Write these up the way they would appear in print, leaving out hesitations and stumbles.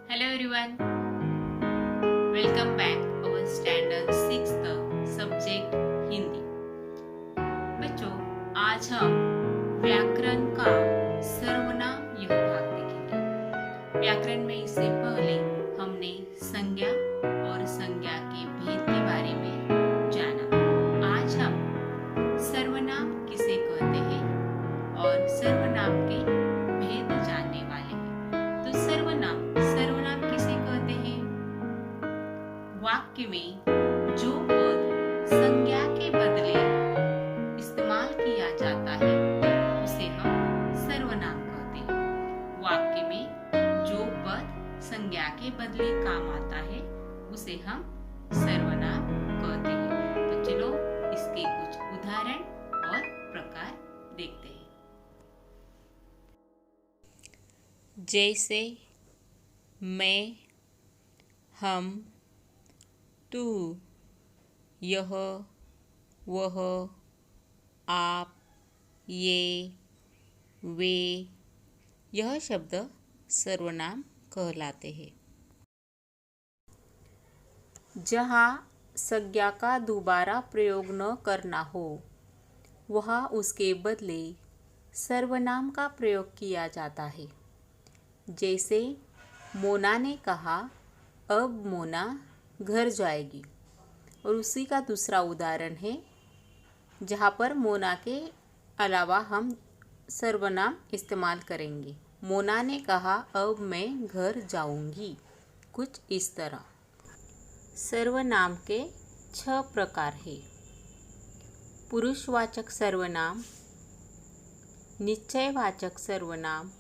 Hello everyone, welcome back our standard 6th subject Hindi. बच्चों, आज हम व्याकरण का सर्वनाम यह भाग देखेंगे। व्याकरण में इससे पहले हमने संज्ञा और संज्ञा के भेद के बारे में जाना। आज हम सर्वनाम किसे कहते हैं और सर्वनाम के भेद जानने वाले हैं। तो सर्वनाम किसे कहते हैं? वाक्य में जो पद संज्ञा के बदले इस्तेमाल किया जाता है उसे हम सर्वनाम कहते हैं। वाक्य में जो पद संज्ञा के बदले काम आता है उसे हम सर्वनाम कहते हैं। तो चलो इसके कुछ उदाहरण और प्रकार देखते हैं। जैसे मैं, हम, तू, यह, वह, आप, ये, वे, यह शब्द सर्वनाम कहलाते हैं। जहाँ संज्ञा का दोबारा प्रयोग न करना हो वहाँ उसके बदले सर्वनाम का प्रयोग किया जाता है। जैसे मोना ने कहा, अब मोना घर जाएगी। और उसी का दूसरा उदाहरण है जहाँ पर मोना के अलावा हम सर्वनाम इस्तेमाल करेंगे। मोना ने कहा, अब मैं घर जाऊंगी। कुछ इस तरह। सर्वनाम के 6 प्रकार हैं। पुरुषवाचक सर्वनाम, निश्चयवाचक सर्वनाम,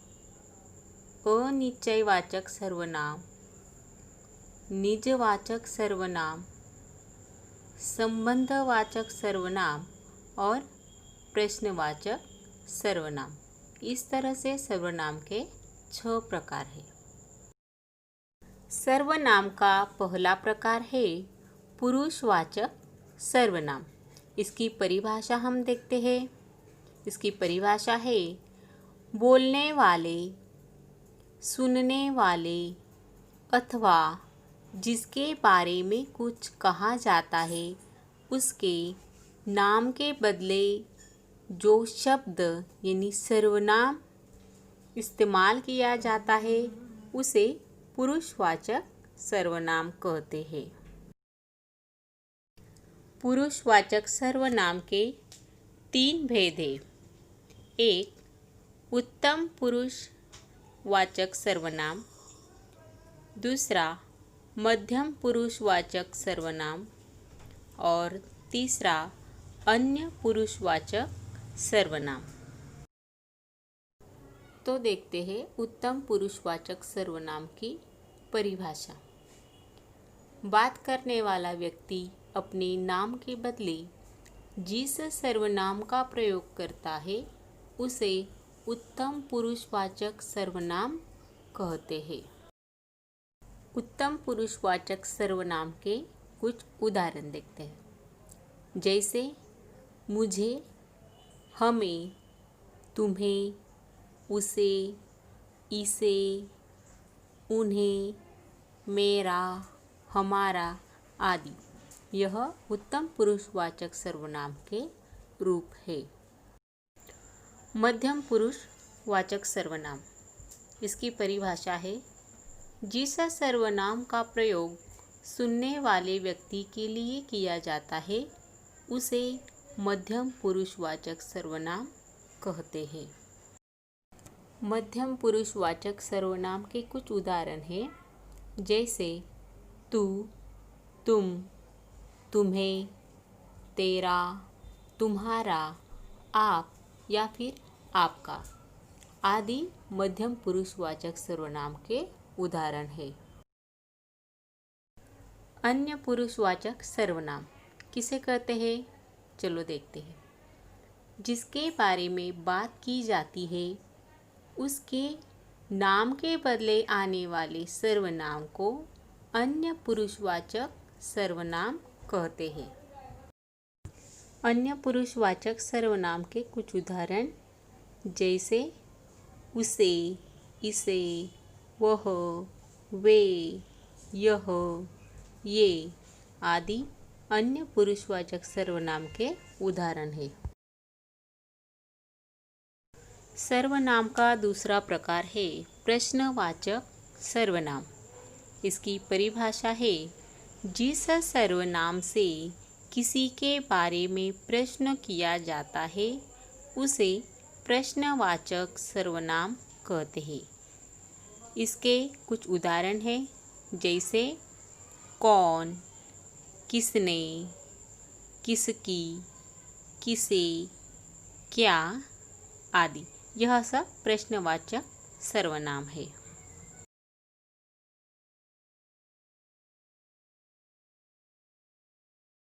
अनिश्चयवाचक सर्वनाम, निजवाचक सर्वनाम, संबंधवाचक सर्वनाम और प्रश्नवाचक सर्वनाम। इस तरह से सर्वनाम के 6 प्रकार हैं। सर्वनाम का पहला प्रकार है पुरुषवाचक सर्वनाम। इसकी परिभाषा हम देखते हैं। इसकी परिभाषा है बोलने वाले, सुनने वाले अथवा जिसके बारे में कुछ कहा जाता है उसके नाम के बदले जो शब्द यानी सर्वनाम इस्तेमाल किया जाता है उसे पुरुषवाचक सर्वनाम कहते हैं। पुरुषवाचक सर्वनाम के 3 भेद हैं। एक उत्तम पुरुषवाचक सर्वनाम, दूसरा मध्यम पुरुषवाचक सर्वनाम और तीसरा अन्य पुरुषवाचक सर्वनाम। तो देखते हैं उत्तम पुरुषवाचक सर्वनाम की परिभाषा। बात करने वाला व्यक्ति अपने नाम के बदले जिस सर्वनाम का प्रयोग करता है उसे उत्तम पुरुषवाचक सर्वनाम कहते हैं। उत्तम पुरुषवाचक सर्वनाम के कुछ उदाहरण देखते हैं। जैसे मुझे, हमें, तुम्हें, उसे, इसे, उन्हें, मेरा, हमारा आदि। यह उत्तम पुरुषवाचक सर्वनाम के रूप है। मध्यम पुरुषवाचक सर्वनाम, इसकी परिभाषा है जिस सर्वनाम का प्रयोग सुनने वाले व्यक्ति के लिए किया जाता है उसे मध्यम पुरुषवाचक सर्वनाम कहते हैं। मध्यम पुरुषवाचक सर्वनाम के कुछ उदाहरण हैं। जैसे तू, तुम, तुम्हें, तेरा, तुम्हारा, आप या फिर आपका आदि मध्यम पुरुषवाचक सर्वनाम के उदाहरण है। अन्य पुरुषवाचक सर्वनाम किसे कहते हैं? चलो देखते हैं। जिसके बारे में बात की जाती है उसके नाम के बदले आने वाले सर्वनाम को अन्य पुरुषवाचक सर्वनाम कहते हैं। अन्य पुरुषवाचक सर्वनाम के कुछ उदाहरण जैसे उसे, इसे, वह, वे, यह, ये आदि अन्य पुरुषवाचक सर्वनाम के उदाहरण हैं। सर्वनाम का दूसरा प्रकार है प्रश्नवाचक सर्वनाम। इसकी परिभाषा है, जिस सर्वनाम से किसी के बारे में प्रश्न किया जाता है उसे प्रश्नवाचक सर्वनाम कहते हैं। इसके कुछ उदाहरण हैं, जैसे कौन, किसने, किसकी, किसे, क्या आदि। यह सब प्रश्नवाचक सर्वनाम है।